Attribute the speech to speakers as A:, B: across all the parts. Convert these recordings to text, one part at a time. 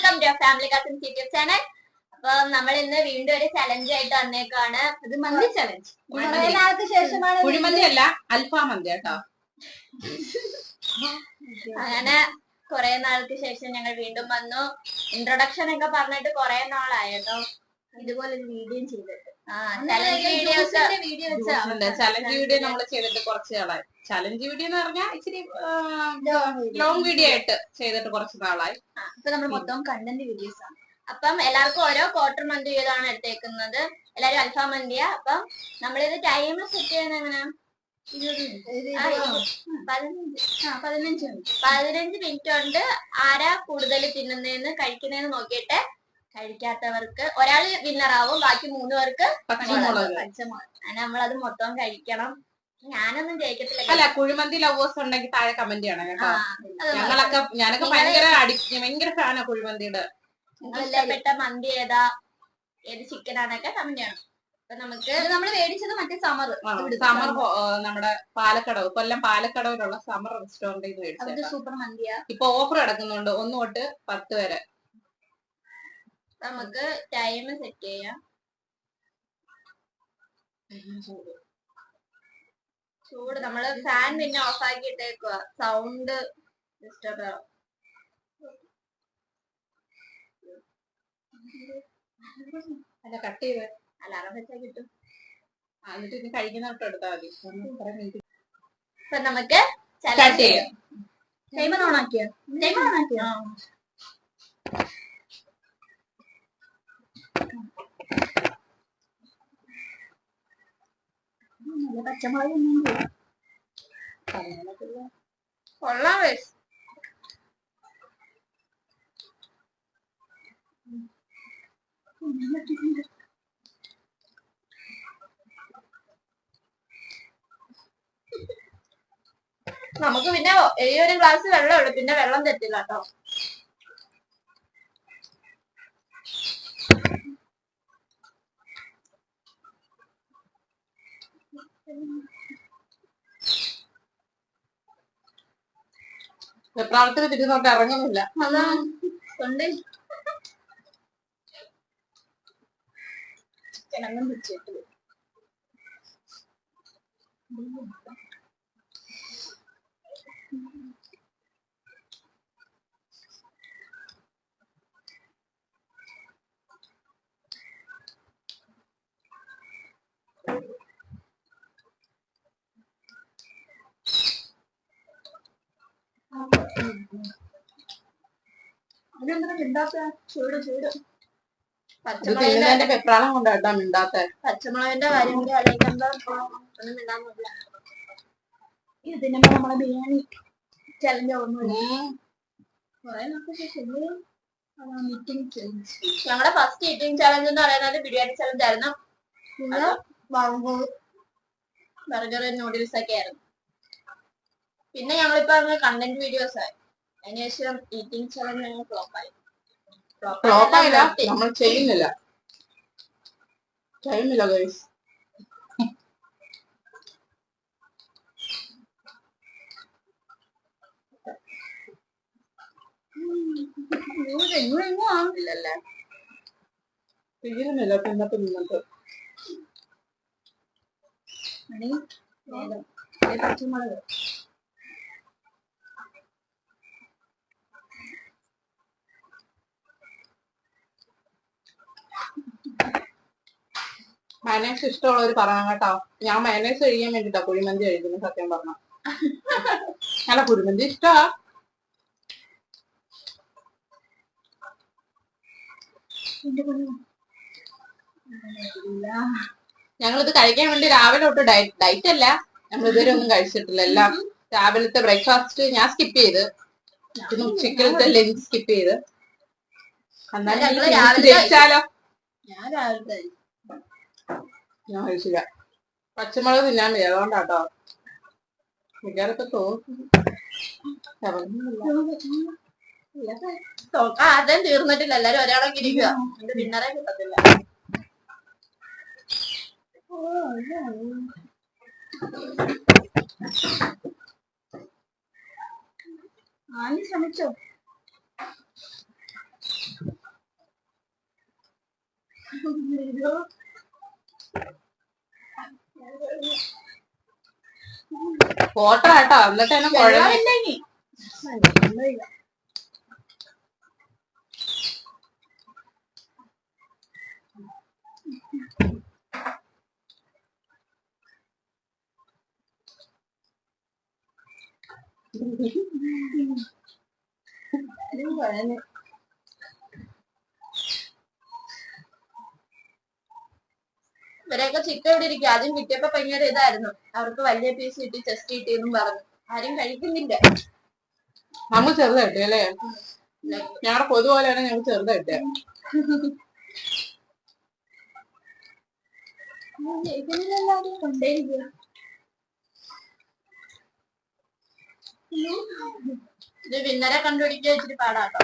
A: Welcome to family cousins YouTube channel. അപ്പൊ നമ്മൾ ഇന്ന് വീണ്ടും ഒരു ചലഞ്ച് ആയിട്ട് വന്നേക്കാണ്. അത് മന്തി ചലഞ്ച്. കുറെ നാൾക്ക് ശേഷമാണ്.
B: കുഴിമന്തി അല്ല, അൽഫാം മന്തി കേട്ടോ.
A: അങ്ങനെ കുറെ നാൾക്ക് ശേഷം ഞങ്ങൾ വീണ്ടും വന്നു. ഇൻട്രൊഡക്ഷൻ ഒക്കെ പറഞ്ഞിട്ട് കുറെ നാളായി കേട്ടോ ഇതുപോലെ ഒരു വീഡിയോ ചെയ്തിട്ട്. ചലഞ്ച്
B: വീഡിയോ നമ്മൾ ചെയ്തിട്ട് കുറച്ച് നാളായി. ചലഞ്ച് വീഡിയോ എന്ന് പറഞ്ഞാൽ ഇച്ചിരി ലോങ് വീഡിയോ ആയിട്ട് ചെയ്തിട്ട് കുറച്ച് നാളായി.
A: ഇപ്പൊ നമ്മൾ മൊത്തം കണ്ടന്റ് വീഡിയോസ് ആണ്. അപ്പം എല്ലാവർക്കും ഓരോ ക്വാർട്ടർ മന്തി വീതമാണ് എടുത്തേക്കുന്നത്. എല്ലാരും അൽഫാം മന്തിയാ. അപ്പം നമ്മളിത് ടൈം സെറ്റ് ചെയ്യുന്ന എങ്ങനെയാ? 15 മിനിറ്റ് കൊണ്ട് ആരാ കൂടുതൽ തിന്നുന്നതെന്ന് കഴിക്കുന്നതെന്ന് നോക്കിയിട്ട് കഴിക്കാത്തവർക്ക് ഒരാള് വിന്നറാവും. ബാക്കി 3 പേർക്ക് പച്ചമുളക്. അങ്ങനെ നമ്മളത് മൊത്തം കഴിക്കണം. ഞാനൊന്നും ജയിക്കത്തില്ല.
B: അല്ല, കുഴിമന്തി ലവേഴ്സ് ഉണ്ടെങ്കിൽ താഴെ കമന്റ് ചെയ്യണം കേട്ടോ. ഞാനൊക്കെ ഭയങ്കര ഫാനാ കുഴിമന്തിയുടെ.
A: നിങ്ങൾ ഇഷ്ടപ്പെട്ട മന്തി ഏതാ, ഏത് ചിക്കനാണൊക്കെ കമന്റ് ചെയ്യണം. അപ്പൊ നമുക്ക് നമ്മൾ മേടിച്ചത് മറ്റേ സമർ
B: നമ്മുടെ പാലക്കടവ്, കൊല്ലം പാലക്കടവിലുള്ള സമർ റെസ്റ്റോറന്റിൽ നിന്ന് മേടിച്ചത്.
A: സൂപ്പർ മന്തിയാ.
B: ഇപ്പൊ ഓഫർ കിടക്കുന്നുണ്ട് 1 തൊട്ട് 10 വരെ.
A: നമുക്ക് ടൈം സെറ്റ് ചെയ്യാം. ചൂട് നമ്മള് ഫാൻ പിന്നെ ഓഫ് ആക്കി ഇട്ടേക്കുക. സൗണ്ട് ഡിസ്റ്റർബ് ആവും.
B: അല്ല, കട്ട് ചെയ്ത്
A: അലാറം വെച്ചാൽ കിട്ടും.
B: എന്നിട്ട് ഇനി കഴിക്കുന്നോട്ട് എടുത്താൽ മതി.
A: ഇപ്പൊ നമുക്ക്
B: സ്റ്റാർട്ട് ചെയ്യാം.
A: ടൈമർ ഓൺ ആക്കിയോ? പച്ചമുളക് കൊള്ളാം. നമുക്ക് പിന്നെ ഈ ഒരു ഗ്ലാസ് വെള്ളം ഉള്ളു, പിന്നെ വെള്ളം തെറ്റില്ല കേട്ടോ.
B: വെപ്രാളത്തിൽ തിരിഞ്ഞോട്ട് ഇറങ്ങുന്നില്ല.
A: കൊണ്ട് കിണങ്ങും പിടിച്ചിട്ട്
B: പച്ചമുളകിന്റെ വെപ്രാളം കൊണ്ടാട്ടാ മിണ്ടാത്ത.
A: പച്ചമുളകിന്റെ കാര്യം കൂടി ആലോചിക്കുമ്പോ ഒന്നും മിണ്ടാന്നില്ല. ഇതിന് നമ്മളെ ബിരിയാണി ചലഞ്ച് ഞങ്ങളുടെ ഫസ്റ്റ് ഈറ്റിംഗ് ചലഞ്ച് എന്ന് പറയുന്നത് ബിരിയാണി ചലഞ്ച് ആയിരുന്നു. ബർഗർ, നൂഡിൽസ് ഒക്കെ ആയിരുന്നു. പിന്നെ ഞങ്ങളിപ്പോ കണ്ടന്റ് വീഡിയോസ് ആയി. അതിനുശേഷം ഈറ്റിംഗ് ചലഞ്ച് ഞങ്ങൾ ഫ്ലോപ്പായി.
B: നമ്മൾ ചെയ്യുന്നില്ല. ഗൈസ്.
A: എങ്ങും ആവുന്നില്ലല്ലേ.
B: തീരുന്നില്ല പിന്നത്തെ നിന്നിട്ട്.
A: പച്ചമുളക്
B: മയനൈസ് ഇഷ്ടമുള്ളവർ പറയാം കേട്ടോ. ഞാൻ മയനൈസ് കഴിക്കാൻ വേണ്ടിട്ടാ കുഴിമന്തി കഴിക്കുന്നത്. സത്യം പറഞ്ഞ അല്ല, കുഴിമന്തി ഇഷ്ടമാ. ഞങ്ങളിത് കഴിക്കാൻ വേണ്ടി രാവിലെ തൊട്ട് ഡയറ്റ് അല്ല, നമ്മൾ ഇതുവരെ ഒന്നും കഴിച്ചിട്ടില്ല. എല്ലാം രാവിലത്തെ ബ്രേക്ക്ഫാസ്റ്റ് ഞാൻ സ്കിപ്പ് ചെയ്ത്, പിന്നെ ഉച്ചക്കലത്തെ ലഞ്ച് സ്കിപ്പ് ചെയ്ത്. എന്നാലും ജയിച്ചാലോ? ഞാൻ കഴിച്ചില്ല. പച്ചമുളക് തിന്നാൻ വയ്യ, അതുകൊണ്ടാട്ടോ. മിക്കാറൊക്കെ
A: ആദ്യം തീർന്നിട്ടില്ല. എല്ലാരും ഒരാളൊക്കെ ഇരിക്കുക. വിന്നറെ കിട്ടത്തില്ല. ശ്രമിച്ചോ?
B: ഫോട്ടോ കേട്ടോ, എന്നിട്ട് തന്നെ കുഴമ്പ്.
A: ഇവരെയൊക്കെ ചിക്കൻ ഇവിടെ ഇരിക്കും. ആദ്യം കിട്ടിയപ്പോ ഭയങ്കര ഇതായിരുന്നു, അവർക്ക് വലിയ പീസ് കിട്ടി, ചെസ്റ്റ് കിട്ടിയെന്നും പറഞ്ഞു. ആരും കഴിക്കുന്നില്ല.
B: നമ്മൾ ചെറുതായിട്ട് അല്ലേ, ഞങ്ങളുടെ പൊതുപോലെയാണ് ഞങ്ങൾ ചെറുതായിട്ട്.
A: ഇത് വിന്നറെ കണ്ടുപിടിക്കാൻ ഇച്ചിരി പാടാട്ടോ.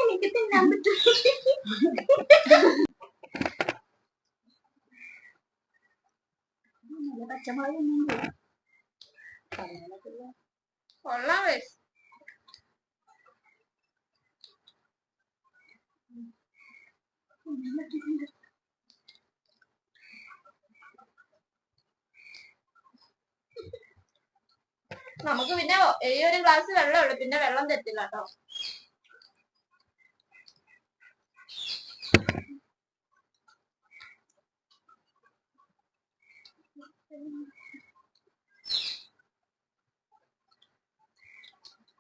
A: എനിക്ക് തിന്നാൻ പറ്റും. പച്ചമുളക് കൊള്ളാം. നമുക്ക് പിന്നെ ഈ ഒരു ഗ്ലാസ് വെള്ളം ഉള്ളു, പിന്നെ വെള്ളം തെറ്റില്ല കേട്ടോ.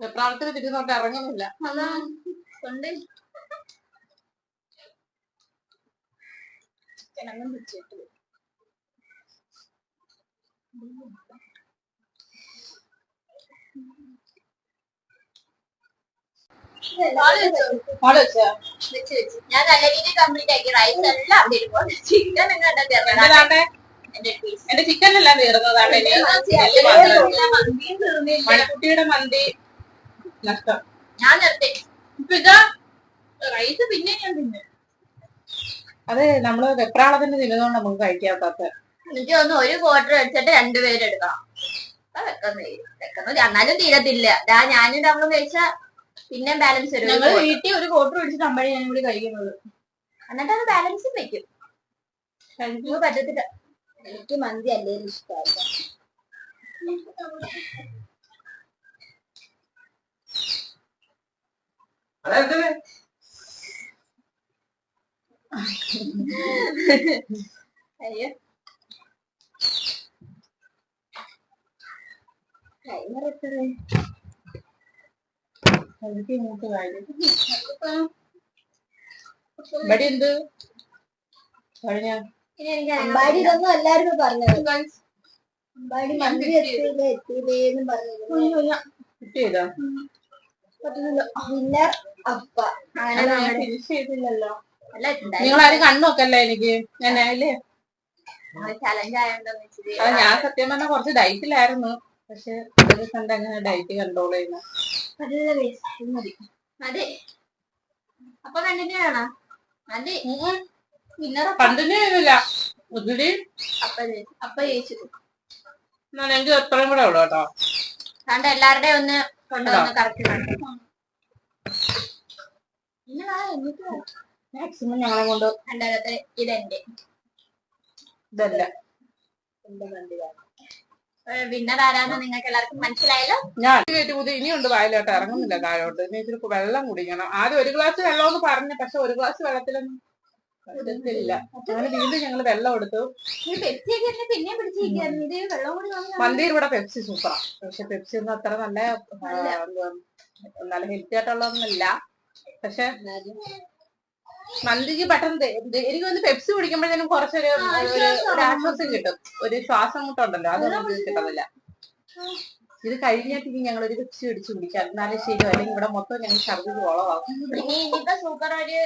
B: വെപ്രാളത്തിന് തിരിഞ്ഞോട്ട് ഇറങ്ങുന്നില്ല.
A: അതാ കൊണ്ട് കിണങ്ങും പിടിച്ചിട്ട് ഞാൻ നല്ല രീതിയിൽ കംപ്ലീറ്റ് ആക്കി. റൈസ് എല്ലാം അവിടെ ഇരിക്കും. ചിക്കൻ
B: എന്റെ ചിക്കൻ എല്ലാം തീർന്നതാണ്. മണിക്കുട്ടിയുടെ മന്തി നഷ്ടം.
A: ഞാൻ നിർത്തി.
B: ഇപ്പൊ ഇതാ
A: റൈസ് പിന്നെ ഞാൻ തിന്നു.
B: അത് നമ്മള് വെപ്രാളത്തിന് തിന്നുന്നോണ്ട് നമുക്ക് കഴിക്കാത്ത.
A: എനിക്ക് തോന്നുന്നു ഒരു ക്വാർട്ടർ അടിച്ചിട്ട് രണ്ടുപേരെടുക്കണം. വെക്കുന്നത് എന്നാലും തീരത്തില്ല. ഞാനും നമ്മളും കഴിച്ച പിന്നെ ബാലൻസ് വരും.
B: ഞങ്ങൾ വീട്ടിൽ ഒരു ക്വാർട്ടർ അടിച്ചിട്ട് അമ്പഴി ഞാൻ കൂടി കഴിക്കുന്നത്.
A: എന്നിട്ട് അത് ബാലൻസും വെക്കും. കഴിക്കുമ്പോ പറ്റത്തില്ല. എനിക്ക് മന്തി അല്ലേലും ഇഷ്ടമല്ല. അയ്യോ
B: ഇവിടെ എന്ത് കഴിഞ്ഞ
A: അമ്പാടി ഇതൊന്നും എല്ലാരും പറഞ്ഞത്. അമ്പാടി മന്തി എത്തിയില്ലേന്ന് പറഞ്ഞത്.
B: കിട്ടിയതാ
A: വിന്നർ അപ്പ അങ്ങനെ
B: ഫിനിഷ് ചെയ്തില്ലല്ലോ.
A: അല്ല
B: നിങ്ങളാരും കണ്ണുനോക്കല്ലേ എനിക്ക്. ഞാൻ അല്ലേ
A: ചലഞ്ച് ആയോണ്ടെന്ന് വെച്ചിട്ട്
B: അത് ഞാൻ സത്യം പറഞ്ഞാൽ കുറച്ച് ഡയറ്റിലായിരുന്നു. പക്ഷെ കണ്ട് അങ്ങനെ ഡയറ്റ് കൺട്രോൾ ചെയ്യുന്ന
A: മതി മതി. അപ്പൊ കണ്ടിന്യൂ ചെയ്യണോ? മതി.
B: കണ്ടിന്യൂ ചെയ്യുന്നില്ല. ഒത്തിരി
A: അപ്പൊ ചേച്ചി
B: എനിക്ക് എത്രയും കൂടെ ഉള്ളു കേട്ടോ.
A: കണ്ട എല്ലാവരുടെയും ഒന്ന് കൊണ്ടുവന്ന് കറക്റ്റ്
B: മാക്സിമം ഞങ്ങളെ കൊണ്ട്
A: രണ്ടാമത്തെ ഇതെന്റെ
B: ഇതല്ല
A: വിന്നർ ആരാന്ന് നിങ്ങൾക്ക് എല്ലാവർക്കും മനസ്സിലായല്ലോ.
B: ഞാൻ കയറ്റി ഇനിയുണ്ട് വായിലോട്ട് ഇറങ്ങുന്നില്ല താഴോട്ട്. ഇനി ഇച്ചിരി വെള്ളം കുടിക്കണം. ആദ്യം ഒരു ഗ്ലാസ് വെള്ളമെന്ന് പറഞ്ഞു, പക്ഷെ ഒരു ഗ്ലാസ് വെള്ളത്തിലൊന്നും ഇല്ല. അങ്ങനെ വീണ്ടും ഞങ്ങള് വെള്ളം എടുത്തു. മന്തി ഇവിടെ പെപ്സി സൂപ്പറാ. പക്ഷെ പെപ്സി ഒന്നും അത്ര നല്ല ഹെൽത്തി ആയിട്ടുള്ളതൊന്നുമില്ല. പക്ഷെ മന്തിക്ക് പെട്ടെന്ന് എനിക്ക് ഒന്ന് പെപ്സി കുടിക്കുമ്പോഴത്തേനും കുറച്ചൊരു ആശ്വാസം കിട്ടും. ഒരു ശ്വാസം മുട്ടുണ്ടല്ലോ, അതൊന്നും കിട്ടുന്നില്ല. ഇത് കഴിഞ്ഞിട്ട് ഇനി ഞങ്ങൾ ഒരു പെപ്സി അടിച്ച് കുടിക്കാം. എന്നാലും ശരി, അല്ലെങ്കിൽ ഇവിടെ മൊത്തം ഞങ്ങൾ ഛർദിക്ക് വളമാകും.
A: ഇനിയിപ്പോ സൂപ്പർ ഒരു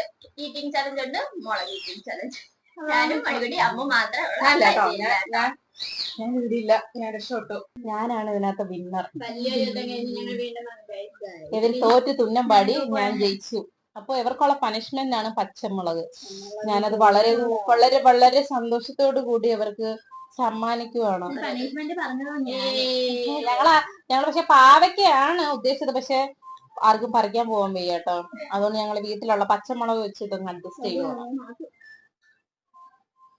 A: ഈറ്റിംഗ് ചലഞ്ച് ഉണ്ട്, മുളക് ഈറ്റിംഗ് ചലഞ്ച്. ഞാനും മണികുടി അമ്മ മാത്രമേ
B: ഞാൻ ഇവിടെ ഇല്ല, ഞാൻ രക്ഷപ്പെട്ടു. ഞാനാണ് ഇതിനകത്ത് വിന്നർ. ഇവർ തോറ്റ് തുന്നം പാടി, ഞാൻ ജയിച്ചു. അപ്പൊ ഇവർക്കുള്ള പനിഷ്മെന്റ് ആണ് പച്ചമുളക്. ഞാനത് വളരെ വളരെ വളരെ സന്തോഷത്തോടു കൂടി അവർക്ക് സമ്മാനിക്കുവാണ്. ഞങ്ങള് പക്ഷെ പാവയ്ക്കാണ് ഉദ്ദേശിച്ചത്. പക്ഷെ ആർക്കും പറിക്കാൻ പോകാൻ വയ്യ കേട്ടോ. അതുകൊണ്ട് ഞങ്ങൾ വീട്ടിലുള്ള പച്ചമുളക് വെച്ച് ഇതൊന്ന് അഡ്ജസ്റ്റ് ചെയ്യുവാണ്.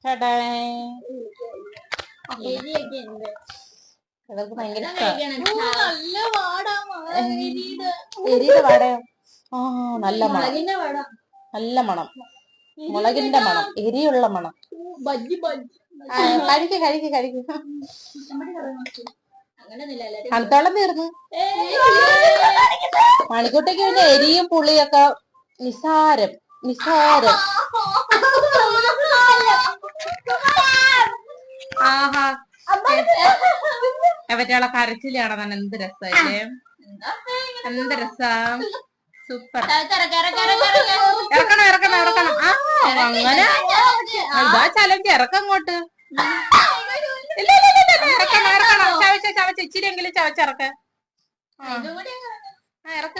B: ചേട്ടാ ഇവർക്ക് ഭയങ്കര എരിയുടെ വാടയോ? ആ നല്ല മണം, നല്ല മണം, മുളകിന്റെ മണം, എരിയുള്ള മണം. കഴിക്ക് കഴിക്ക് കഴിക്ക്. കണത്തോളം തീർന്നു. മണിക്കൂട്ടയ്ക്ക് പിന്നെ എരിയും പുളിയൊക്കെ നിസാരം നിസാരം. ആഹാ അവറ്റകളെ കരച്ചിലാണ് തന്നെ. എന്ത് രസല്ലേ, എന്ത് രസം. സൂപ്പർ. ഇറക്കണം ഇറക്കണം ഇറക്കണം. ആ അങ്ങനെ ഇതാ ചലഞ്ച്. ഇറക്കങ്ങോട്ട്. ഇല്ല ഇല്ല ഇല്ല ഇറക്കണം ഇറക്കണം. ചവച്ച ചവച്ച ഇച്ചിരിയെങ്കിലും ചവച്ചിറക്ക. ഇറക്ക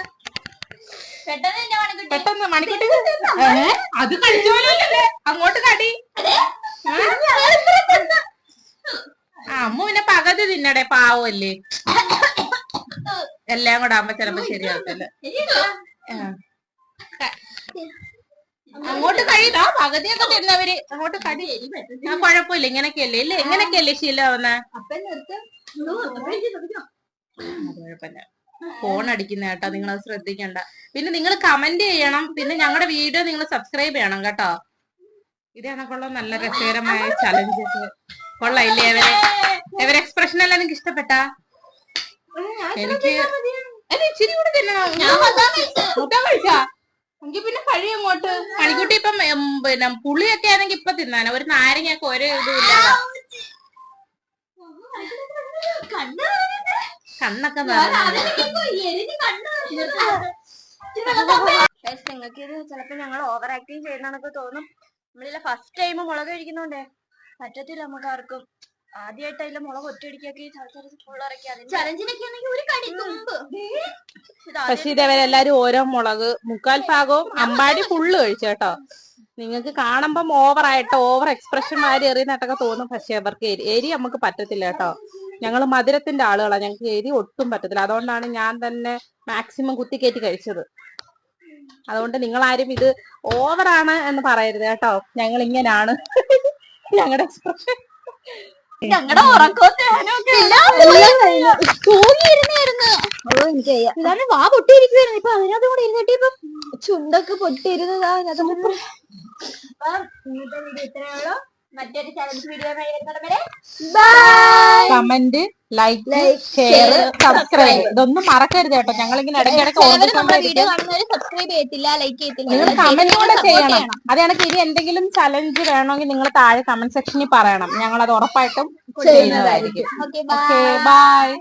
B: പെട്ടെന്ന്. മണിക്കുട്ടി അത് കഴിച്ചോലല്ലേ അങ്ങോട്ട് കടി. അമ്മ പിന്നെ പകുതി തിന്നടേ, പാവല്ലേ. എല്ലാം കൂടെ ആവുമ്പോ ചിലപ്പോ ശരിയാവത്തില്ല. അങ്ങോട്ട് കഴിയില്ല, പകുതിയൊക്കെ തിന്നവര് അങ്ങോട്ട് കടി. ആ കുഴപ്പമില്ല, ഇങ്ങനെയൊക്കെയല്ലേ ഇല്ലേ, ഇങ്ങനെയൊക്കെയല്ലേ ശീലമാവുന്ന. കുഴപ്പമില്ല. ഫോൺ അടിക്കുന്ന കേട്ടോ, നിങ്ങൾ അത് ശ്രദ്ധിക്കണ്ട. പിന്നെ നിങ്ങൾ കമന്റ് ചെയ്യണം, പിന്നെ ഞങ്ങളുടെ വീഡിയോ നിങ്ങൾ സബ്സ്ക്രൈബ് ചെയ്യണം കേട്ടോ. ഇത് കണക്കുള്ള നല്ല രസകരമായ ചലഞ്ച് കൊള്ളാം ഇല്ലേ. എവരെ എക്സ്പ്രഷൻ എല്ലാം എനിക്ക് ഇഷ്ടപ്പെട്ടാ. എനിക്ക് ഇച്ചിരി കൂടെ തിന്നണം കഴിച്ചാ എനിക്ക് പിന്നെ കഴിയും അങ്ങോട്ട്. മണിക്കുട്ടി ഇപ്പം പിന്നെ പുളിയൊക്കെ ആണെങ്കിൽ ഇപ്പൊ തിന്നാനോ, ഒരു നാരങ്ങയൊക്കെ ഒരു ഇതും ഇല്ലാതെ. കണ്ണൊക്കെ
A: നിങ്ങൾക്ക് ഇത് ചിലപ്പോ ഞങ്ങൾ ഓവർ ആക്ടിങ് ചെയ്യുന്നതൊക്കെ തോന്നും. നമ്മളില്ല ഫസ്റ്റ് ടൈം മുളക് കഴിക്കുന്നോണ്ടേ പറ്റത്തില്ല നമുക്ക് ആർക്കും. ആദ്യമായിട്ട് അതിലെ മുളക് ഒറ്റയടിക്കൊക്കെ ചലഞ്ചിനൊക്കെ ആണെങ്കിൽ ഒരു കടി തുമ്പ്.
B: പക്ഷെ ഇതവരെല്ലാരും ഓരോ മുളക് 3/4 ഭാഗവും അമ്പാടി ഫുള്ള് കഴിച്ചു കേട്ടോ. നിങ്ങൾക്ക് കാണുമ്പം ഓവറായിട്ട് ഓവർ എക്സ്പ്രഷൻ മാരി എറിയുന്നതായിട്ടൊക്കെ തോന്നും. പക്ഷെ അവർക്ക് എരി നമുക്ക് പറ്റത്തില്ല കേട്ടോ. ഞങ്ങൾ മധുരത്തിന്റെ ആളുകളാണ്, ഞങ്ങൾക്ക് എരി ഒട്ടും പറ്റത്തില്ല. അതുകൊണ്ടാണ് ഞാൻ തന്നെ മാക്സിമം കുത്തിക്കയറ്റി കഴിച്ചത്. അതുകൊണ്ട് നിങ്ങളാരും ഇത് ഓവറാണ് എന്ന് പറയരുത് കേട്ടോ. ഞങ്ങൾ ഇങ്ങനാണ് ഞങ്ങളുടെ എക്സ്പ്രഷൻ.
A: ഞങ്ങളുടെ ഇതാണ് വാ പൊട്ടിയിരിക്കുവായിരുന്നു. ഇപ്പൊ അതിനകത്ത് കൂടെ ഇരുന്നിട്ട് ഇപ്പൊ ചുണ്ടൊക്കെ പൊട്ടിയിരുന്നതാ. ഇന്നത്തെ വീഡിയോ ഇത്രയുള്ളൂ. മറ്റൊരു challenge video
B: comment, like, share, subscribe ഇതൊന്നും മറക്കരുത് കേട്ടോ. ഞങ്ങളിങ്ങനെ ഇടയ്ക്കിടയ്ക്ക്
A: വീഡിയോ കാണുന്നവര് സബ്സ്ക്രൈബ് ചെയ്യത്തില്ല, ലൈക്ക് ചെയ്യത്തില്ല.
B: നിങ്ങൾ കമന്റ് കൂടെ ചെയ്യണം. അത് കണക്ക് ഇനി എന്തെങ്കിലും ചലഞ്ച് വേണമെങ്കിൽ നിങ്ങൾ താഴെ കമന്റ് സെക്ഷനിൽ പറയണം. ഞങ്ങൾ അത് ഉറപ്പായിട്ടും ചെയ്യുന്നതായിരിക്കും.
A: Okay
B: bye.